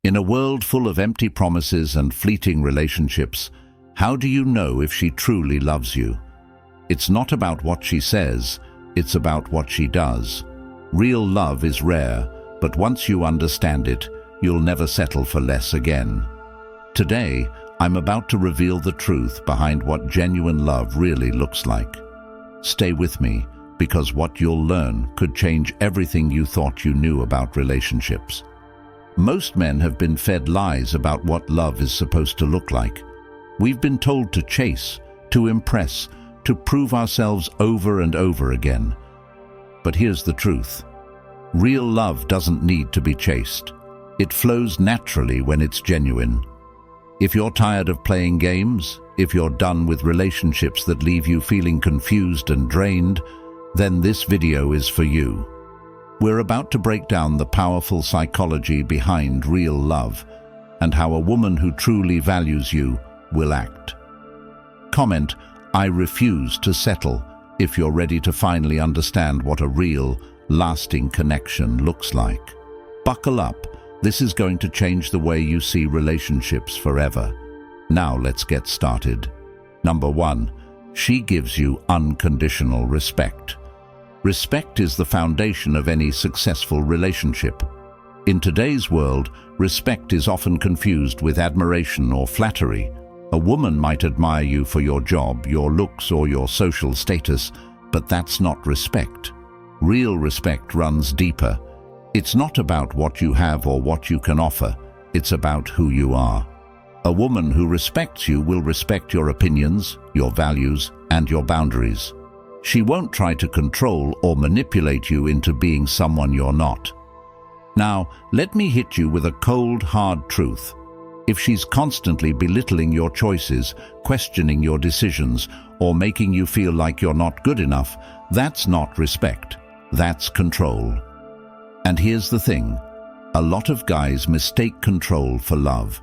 In a world full of empty promises and fleeting relationships, how do you know if she truly loves you? It's not about what she says, it's about what she does. Real love is rare, but once you understand it, you'll never settle for less again. Today, I'm about to reveal the truth behind what genuine love really looks like. Stay with me, because what you'll learn could change everything you thought you knew about relationships. Most men have been fed lies about what love is supposed to look like. We've been told to chase, to impress, to prove ourselves over and over again. But here's the truth. Real love doesn't need to be chased. It flows naturally when it's genuine. If you're tired of playing games, if you're done with relationships that leave you feeling confused and drained, then this video is for you. We're about to break down the powerful psychology behind real love and how a woman who truly values you will act. Comment, "I refuse to settle," if you're ready to finally understand what a real, lasting connection looks like. Buckle up. This is going to change the way you see relationships forever. Now let's get started. Number 1, she gives you unconditional respect. Respect is the foundation of any successful relationship. In today's world, respect is often confused with admiration or flattery. A woman might admire you for your job, your looks, or your social status, but that's not respect. Real respect runs deeper. It's not about what you have or what you can offer, it's about who you are. A woman who respects you will respect your opinions, your values, and your boundaries. She won't try to control or manipulate you into being someone you're not. Now, let me hit you with a cold, hard truth. If she's constantly belittling your choices, questioning your decisions, or making you feel like you're not good enough, that's not respect. That's control. And here's the thing. A lot of guys mistake control for love.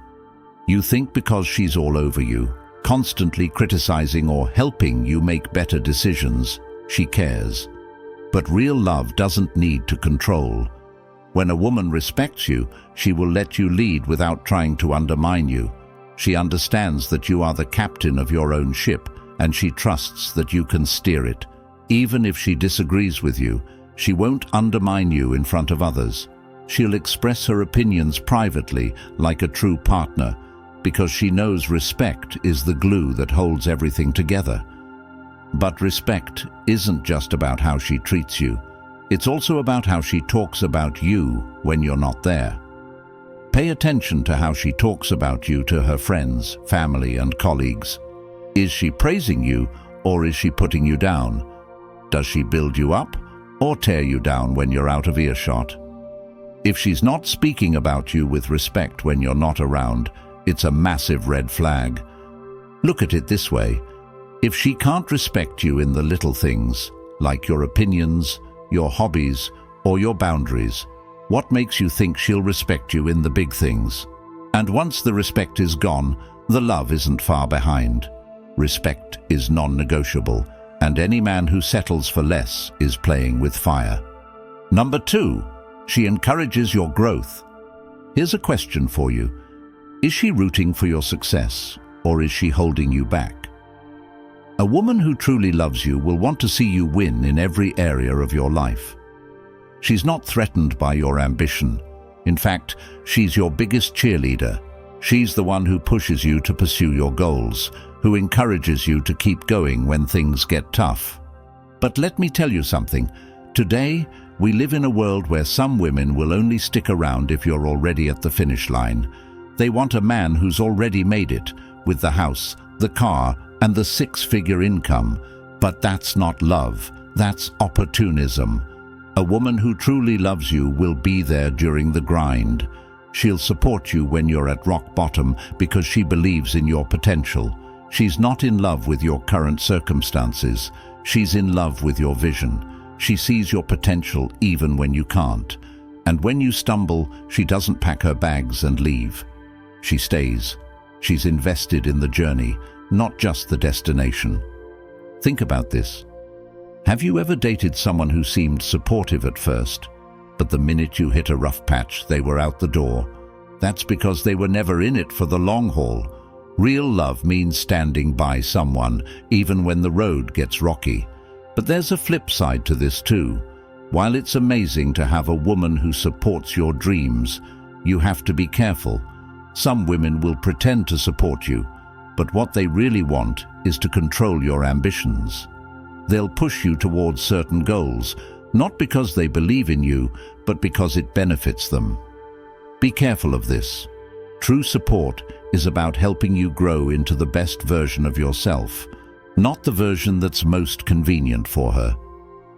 You think because she's all over you, constantly criticizing or helping you make better decisions, she cares. But real love doesn't need to control. When a woman respects you, she will let you lead without trying to undermine you. She understands that you are the captain of your own ship, and she trusts that you can steer it. Even if she disagrees with you, she won't undermine you in front of others. She'll express her opinions privately, like a true partner, because she knows respect is the glue that holds everything together. But respect isn't just about how she treats you. It's also about how she talks about you when you're not there. Pay attention to how she talks about you to her friends, family, and colleagues. Is she praising you, or is she putting you down? Does she build you up, or tear you down when you're out of earshot? If she's not speaking about you with respect when you're not around, it's a massive red flag. Look at it this way. If she can't respect you in the little things, like your opinions, your hobbies, or your boundaries, what makes you think she'll respect you in the big things? And once the respect is gone, the love isn't far behind. Respect is non-negotiable, and any man who settles for less is playing with fire. Number 2, she encourages your growth. Here's a question for you. Is she rooting for your success, or is she holding you back? A woman who truly loves you will want to see you win in every area of your life. She's not threatened by your ambition. In fact, she's your biggest cheerleader. She's the one who pushes you to pursue your goals, who encourages you to keep going when things get tough. But let me tell you something. Today, we live in a world where some women will only stick around if you're already at the finish line. They want a man who's already made it, with the house, the car, and the 6-figure income. But that's not love, that's opportunism. A woman who truly loves you will be there during the grind. She'll support you when you're at rock bottom because she believes in your potential. She's not in love with your current circumstances. She's in love with your vision. She sees your potential even when you can't. And when you stumble, she doesn't pack her bags and leave. She stays. She's invested in the journey, not just the destination. Think about this. Have you ever dated someone who seemed supportive at first, but the minute you hit a rough patch, they were out the door? That's because they were never in it for the long haul. Real love means standing by someone, even when the road gets rocky. But there's a flip side to this too. While it's amazing to have a woman who supports your dreams, you have to be careful. Some women will pretend to support you, but what they really want is to control your ambitions. They'll push you towards certain goals, not because they believe in you, but because it benefits them. Be careful of this. True support is about helping you grow into the best version of yourself, not the version that's most convenient for her.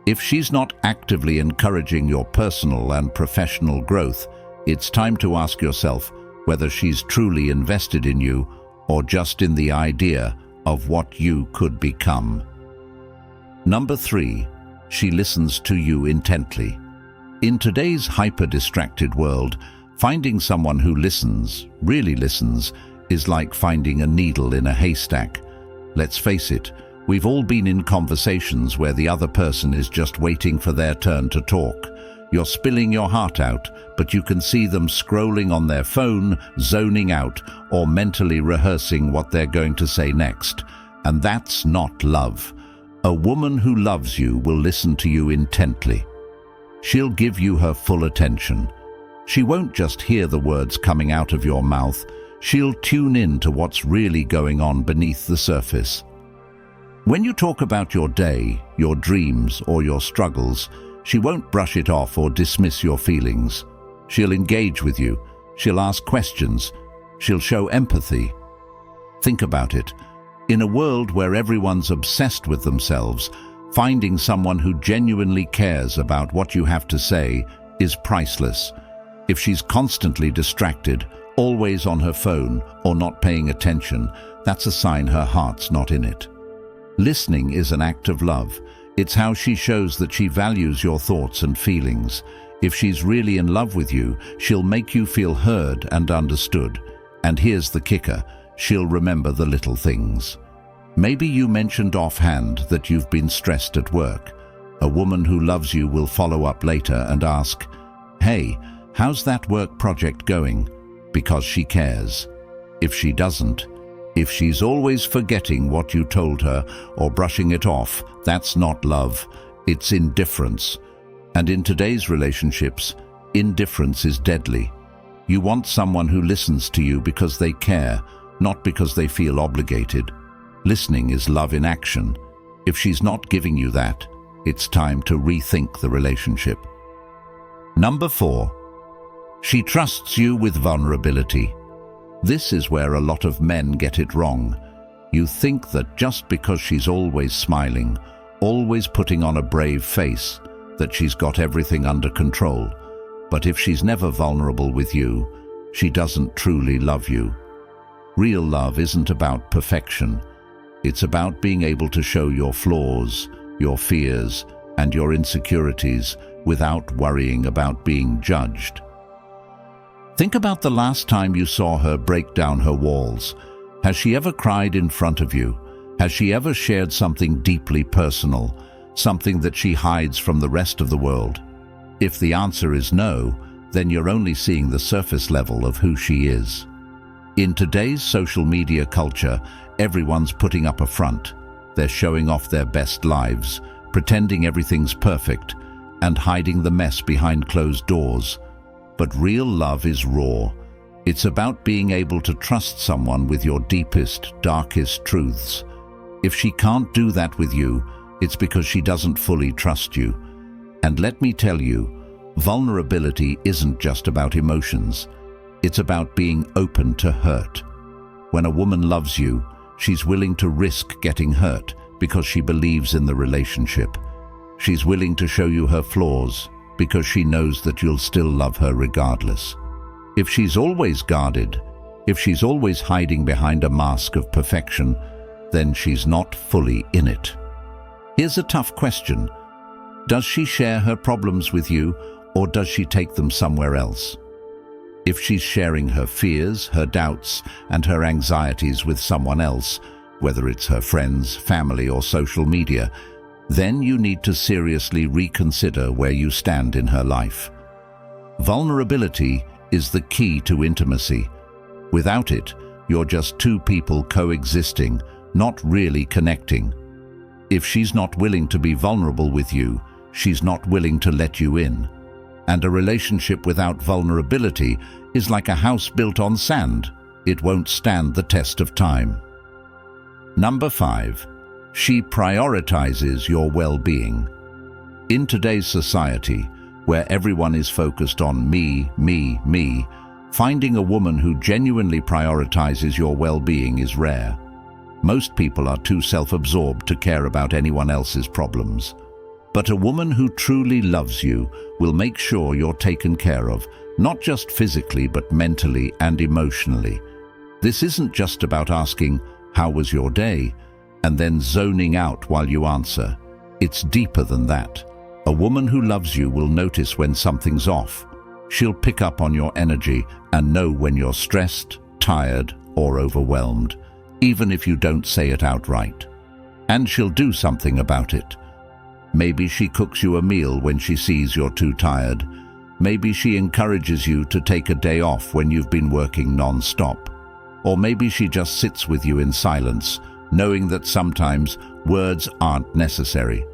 If she's not actively encouraging your personal and professional growth, it's time to ask yourself whether she's truly invested in you or just in the idea of what you could become. Number 3, she listens to you intently. In today's hyper-distracted world, finding someone who listens, really listens, is like finding a needle in a haystack. Let's face it, we've all been in conversations where the other person is just waiting for their turn to talk. You're spilling your heart out, but you can see them scrolling on their phone, zoning out, or mentally rehearsing what they're going to say next. And that's not love. A woman who loves you will listen to you intently. She'll give you her full attention. She won't just hear the words coming out of your mouth, she'll tune in to what's really going on beneath the surface. When you talk about your day, your dreams, or your struggles, she won't brush it off or dismiss your feelings. She'll engage with you, she'll ask questions, she'll show empathy. Think about it. In a world where everyone's obsessed with themselves, finding someone who genuinely cares about what you have to say is priceless. If she's constantly distracted, always on her phone, or not paying attention, that's a sign her heart's not in it. Listening is an act of love. It's how she shows that she values your thoughts and feelings. If she's really in love with you, she'll make you feel heard and understood. And here's the kicker, she'll remember the little things. Maybe you mentioned offhand that you've been stressed at work. A woman who loves you will follow up later and ask, "Hey, how's that work project going?" Because she cares. If she doesn't, if she's always forgetting what you told her or brushing it off, that's not love, it's indifference. And in today's relationships, indifference is deadly. You want someone who listens to you because they care, not because they feel obligated. Listening is love in action. If she's not giving you that, it's time to rethink the relationship. Number 4, she trusts you with vulnerability. This is where a lot of men get it wrong. You think that just because she's always smiling, always putting on a brave face, that she's got everything under control. But if she's never vulnerable with you, she doesn't truly love you. Real love isn't about perfection. It's about being able to show your flaws, your fears, and your insecurities without worrying about being judged. Think about the last time you saw her break down her walls. Has she ever cried in front of you? Has she ever shared something deeply personal, something that she hides from the rest of the world? If the answer is no, then you're only seeing the surface level of who she is. In today's social media culture, everyone's putting up a front. They're showing off their best lives, pretending everything's perfect, and hiding the mess behind closed doors. But real love is raw. It's about being able to trust someone with your deepest, darkest truths. If she can't do that with you, it's because she doesn't fully trust you. And let me tell you, vulnerability isn't just about emotions. It's about being open to hurt. When a woman loves you, she's willing to risk getting hurt because she believes in the relationship. She's willing to show you her flaws because she knows that you'll still love her regardless. If she's always guarded, if she's always hiding behind a mask of perfection, then she's not fully in it. Here's a tough question. Does she share her problems with you, or does she take them somewhere else? If she's sharing her fears, her doubts, and her anxieties with someone else, whether it's her friends, family, or social media, then you need to seriously reconsider where you stand in her life. Vulnerability is the key to intimacy. Without it, you're just two people coexisting, not really connecting. If she's not willing to be vulnerable with you, she's not willing to let you in. And a relationship without vulnerability is like a house built on sand. It won't stand the test of time. Number 5. She prioritizes your well-being. In today's society, where everyone is focused on me, finding a woman who genuinely prioritizes your well-being is rare. Most people are too self-absorbed to care about anyone else's problems. But a woman who truly loves you will make sure you're taken care of, not just physically but mentally and emotionally. This isn't just about asking, "How was your day?" and then zoning out while you answer. It's deeper than that. A woman who loves you will notice when something's off. She'll pick up on your energy and know when you're stressed, tired, or overwhelmed, even if you don't say it outright. And she'll do something about it. Maybe she cooks you a meal when she sees you're too tired. Maybe she encourages you to take a day off when you've been working non-stop. Or maybe she just sits with you in silence, knowing that sometimes words aren't necessary.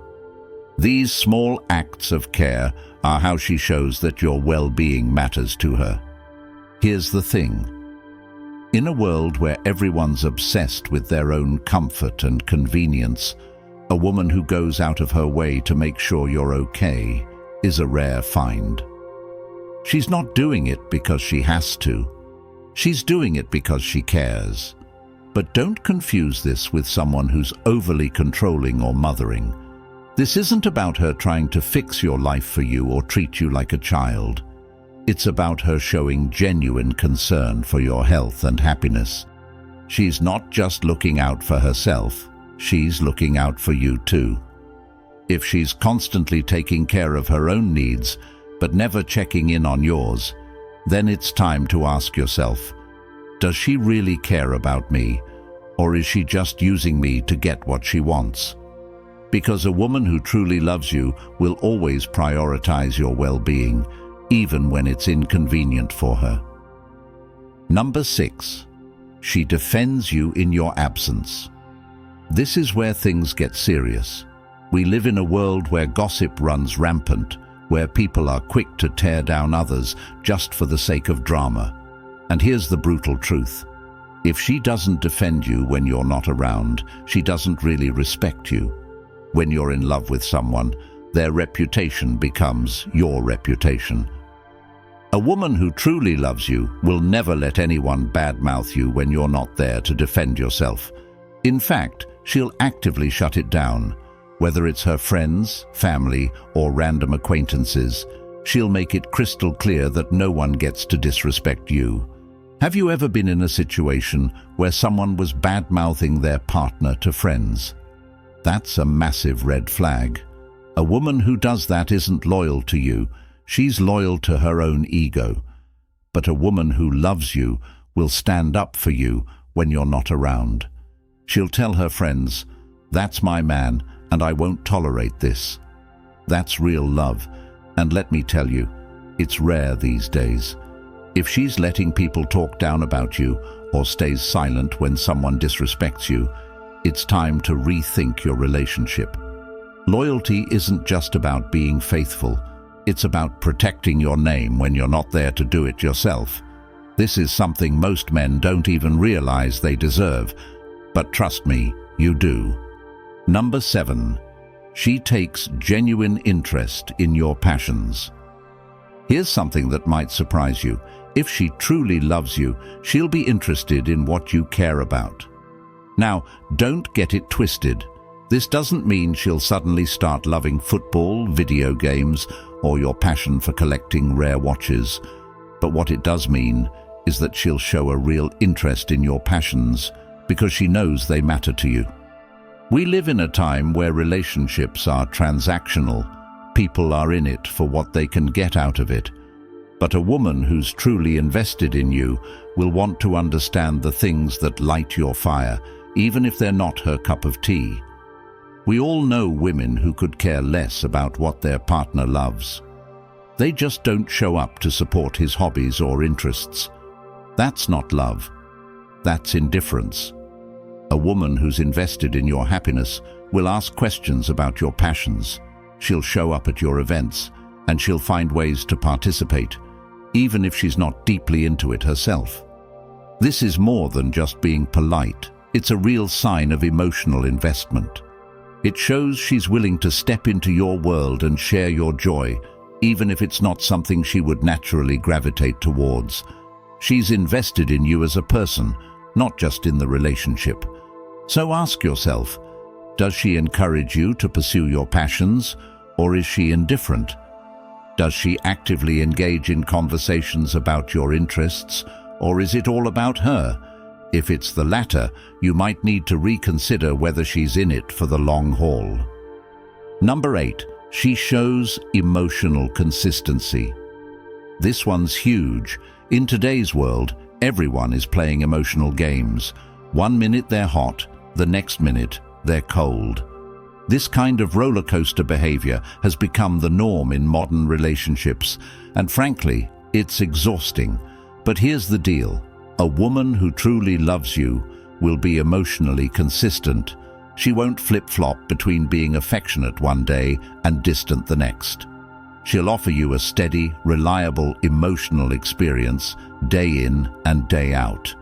These small acts of care are how she shows that your well-being matters to her. Here's the thing. In a world where everyone's obsessed with their own comfort and convenience, a woman who goes out of her way to make sure you're okay is a rare find. She's not doing it because she has to. She's doing it because she cares. But don't confuse this with someone who's overly controlling or mothering. This isn't about her trying to fix your life for you or treat you like a child. It's about her showing genuine concern for your health and happiness. She's not just looking out for herself, she's looking out for you too. If she's constantly taking care of her own needs, but never checking in on yours, then it's time to ask yourself, does she really care about me, or is she just using me to get what she wants? Because a woman who truly loves you will always prioritize your well-being, even when it's inconvenient for her. Number 6. She defends you in your absence. This is where things get serious. We live in a world where gossip runs rampant, where people are quick to tear down others just for the sake of drama. And here's the brutal truth. If she doesn't defend you when you're not around, she doesn't really respect you. When you're in love with someone, their reputation becomes your reputation. A woman who truly loves you will never let anyone badmouth you when you're not there to defend yourself. In fact, she'll actively shut it down. Whether it's her friends, family, or random acquaintances, she'll make it crystal clear that no one gets to disrespect you. Have you ever been in a situation where someone was bad-mouthing their partner to friends? That's a massive red flag. A woman who does that isn't loyal to you, she's loyal to her own ego. But a woman who loves you will stand up for you when you're not around. She'll tell her friends, "That's my man, and I won't tolerate this." That's real love, and let me tell you, it's rare these days. If she's letting people talk down about you or stays silent when someone disrespects you, it's time to rethink your relationship. Loyalty isn't just about being faithful. It's about protecting your name when you're not there to do it yourself. This is something most men don't even realize they deserve. But trust me, you do. Number 7. She takes genuine interest in your passions. Here's something that might surprise you. If she truly loves you, she'll be interested in what you care about. Now, don't get it twisted. This doesn't mean she'll suddenly start loving football, video games, or your passion for collecting rare watches. But what it does mean is that she'll show a real interest in your passions because she knows they matter to you. We live in a time where relationships are transactional. People are in it for what they can get out of it. But a woman who's truly invested in you will want to understand the things that light your fire, even if they're not her cup of tea. We all know women who could care less about what their partner loves. They just don't show up to support his hobbies or interests. That's not love. That's indifference. A woman who's invested in your happiness will ask questions about your passions. She'll show up at your events, and she'll find ways to participate, even if she's not deeply into it herself. This is more than just being polite. It's a real sign of emotional investment. It shows she's willing to step into your world and share your joy, even if it's not something she would naturally gravitate towards. She's invested in you as a person, not just in the relationship. So ask yourself, does she encourage you to pursue your passions, or is she indifferent? Does she actively engage in conversations about your interests, or is it all about her? If it's the latter, you might need to reconsider whether she's in it for the long haul. Number 8, she shows emotional consistency. This one's huge. In today's world, everyone is playing emotional games. One minute they're hot, the next minute they're cold. This kind of roller coaster behavior has become the norm in modern relationships, and frankly, it's exhausting. But here's the deal. A woman who truly loves you will be emotionally consistent. She won't flip-flop between being affectionate one day and distant the next. She'll offer you a steady, reliable, emotional experience day in and day out.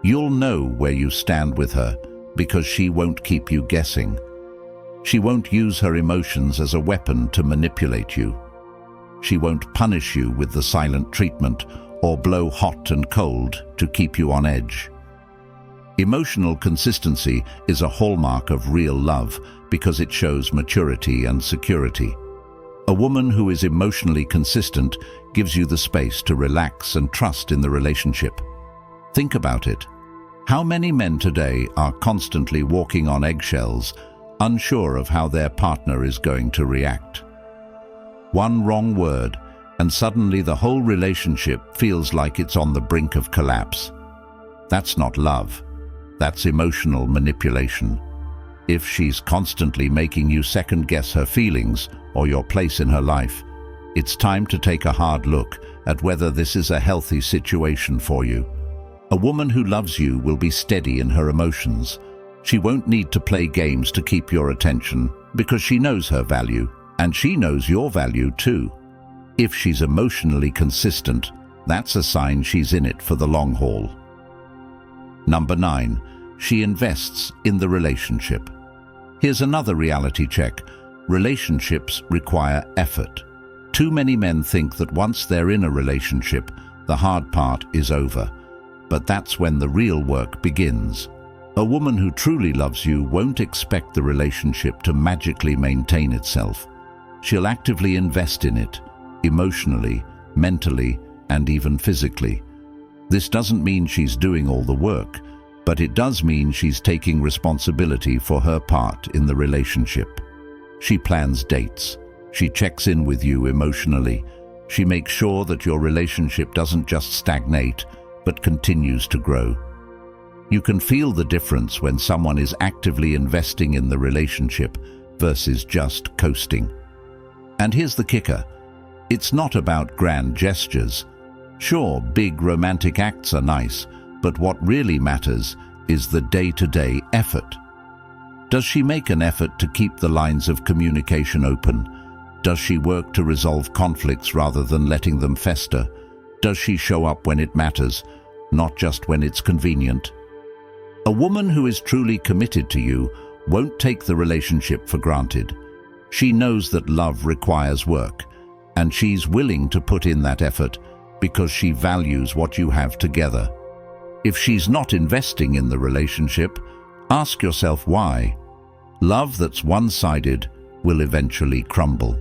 You'll know where you stand with her because she won't keep you guessing. She won't use her emotions as a weapon to manipulate you. She won't punish you with the silent treatment or blow hot and cold to keep you on edge. Emotional consistency is a hallmark of real love because it shows maturity and security. A woman who is emotionally consistent gives you the space to relax and trust in the relationship. Think about it. How many men today are constantly walking on eggshells, unsure of how their partner is going to react? One wrong word, and suddenly the whole relationship feels like it's on the brink of collapse. That's not love. That's emotional manipulation. If she's constantly making you second-guess her feelings or your place in her life, it's time to take a hard look at whether this is a healthy situation for you. A woman who loves you will be steady in her emotions. She won't need to play games to keep your attention because she knows her value, and she knows your value too. If she's emotionally consistent, that's a sign she's in it for the long haul. Number 9, she invests in the relationship. Here's another reality check. Relationships require effort. Too many men think that once they're in a relationship, the hard part is over. But that's when the real work begins. A woman who truly loves you won't expect the relationship to magically maintain itself. She'll actively invest in it, emotionally, mentally, and even physically. This doesn't mean she's doing all the work, but it does mean she's taking responsibility for her part in the relationship. She plans dates. She checks in with you emotionally. She makes sure that your relationship doesn't just stagnate, but continues to grow. You can feel the difference when someone is actively investing in the relationship versus just coasting. And here's the kicker. It's not about grand gestures. Sure, big romantic acts are nice, but what really matters is the day-to-day effort. Does she make an effort to keep the lines of communication open? Does she work to resolve conflicts rather than letting them fester? Does she show up when it matters, not just when it's convenient? A woman who is truly committed to you won't take the relationship for granted. She knows that love requires work, and she's willing to put in that effort because she values what you have together. If she's not investing in the relationship, ask yourself why. Love that's one-sided will eventually crumble.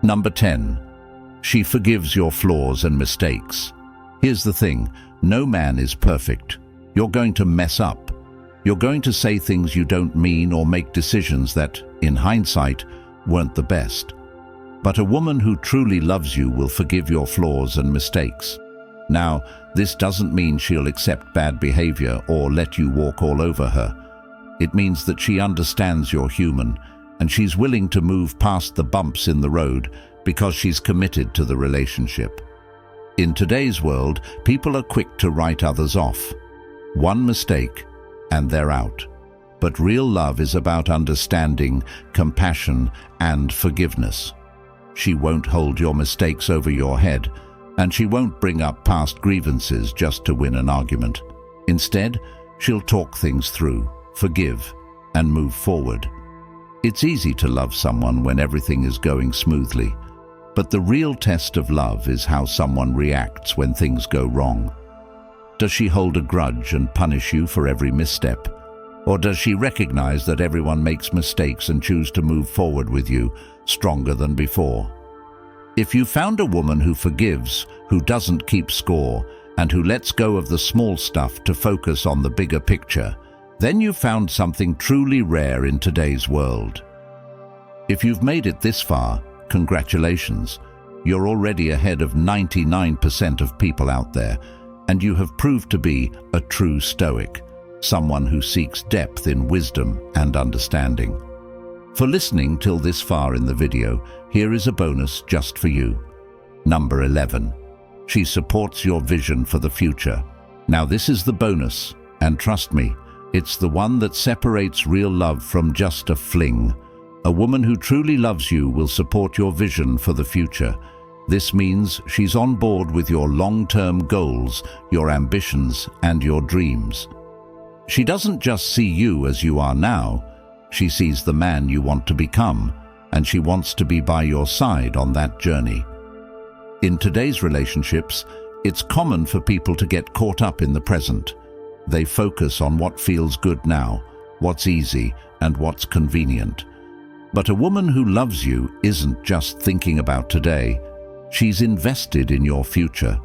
Number 10. She forgives your flaws and mistakes. Here's the thing, no man is perfect. You're going to mess up. You're going to say things you don't mean or make decisions that, in hindsight, weren't the best. But a woman who truly loves you will forgive your flaws and mistakes. Now, this doesn't mean she'll accept bad behavior or let you walk all over her. It means that she understands you're human, and she's willing to move past the bumps in the road Because she's committed to the relationship. In today's world, people are quick to write others off. One mistake, and they're out. But real love is about understanding, compassion, and forgiveness. She won't hold your mistakes over your head, and she won't bring up past grievances just to win an argument. Instead, she'll talk things through, forgive, and move forward. It's easy to love someone when everything is going smoothly, but the real test of love is how someone reacts when things go wrong. Does she hold a grudge and punish you for every misstep? Or does she recognize that everyone makes mistakes and choose to move forward with you, stronger than before? If you found a woman who forgives, who doesn't keep score, and who lets go of the small stuff to focus on the bigger picture, then you've found something truly rare in today's world. If you've made it this far, congratulations. You're already ahead of 99% of people out there, and you have proved to be a true Stoic, someone who seeks depth in wisdom and understanding. For listening till this far in the video, here is a bonus just for you. Number 11. She supports your vision for the future. Now this is the bonus, and trust me, it's the one that separates real love from just a fling. A woman who truly loves you will support your vision for the future. This means she's on board with your long-term goals, your ambitions, and your dreams. She doesn't just see you as you are now, she sees the man you want to become, and she wants to be by your side on that journey. In today's relationships, it's common for people to get caught up in the present. They focus on what feels good now, what's easy, and what's convenient. But a woman who loves you isn't just thinking about today. She's invested in your future.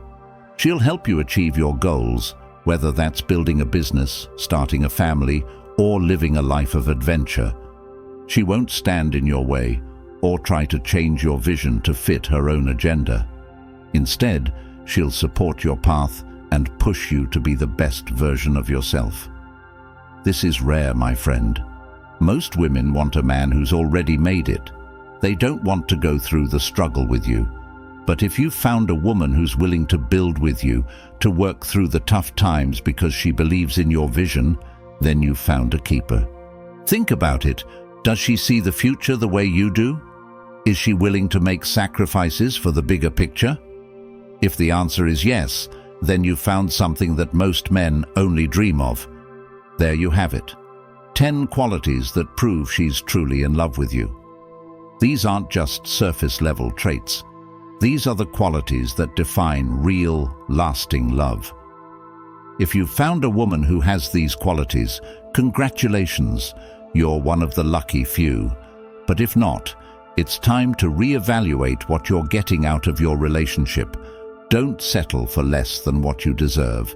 She'll help you achieve your goals, whether that's building a business, starting a family, or living a life of adventure. She won't stand in your way or try to change your vision to fit her own agenda. Instead, she'll support your path and push you to be the best version of yourself. This is rare, my friend. Most women want a man who's already made it. They don't want to go through the struggle with you. But if you've found a woman who's willing to build with you, to work through the tough times because she believes in your vision, then you've found a keeper. Think about it. Does she see the future the way you do? Is she willing to make sacrifices for the bigger picture? If the answer is yes, then you've found something that most men only dream of. There you have it. 10 qualities that prove she's truly in love with you. These aren't just surface-level traits. These are the qualities that define real, lasting love. If you've found a woman who has these qualities, congratulations, you're one of the lucky few. But if not, it's time to reevaluate what you're getting out of your relationship. Don't settle for less than what you deserve.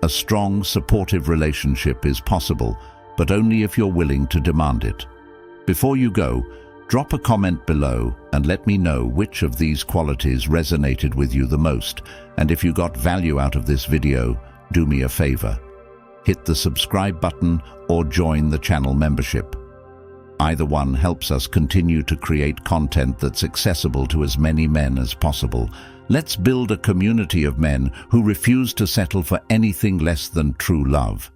A strong, supportive relationship is possible, but only if you're willing to demand it. Before you go, drop a comment below and let me know which of these qualities resonated with you the most. And if you got value out of this video, do me a favor. Hit the subscribe button or join the channel membership. Either one helps us continue to create content that's accessible to as many men as possible. Let's build a community of men who refuse to settle for anything less than true love.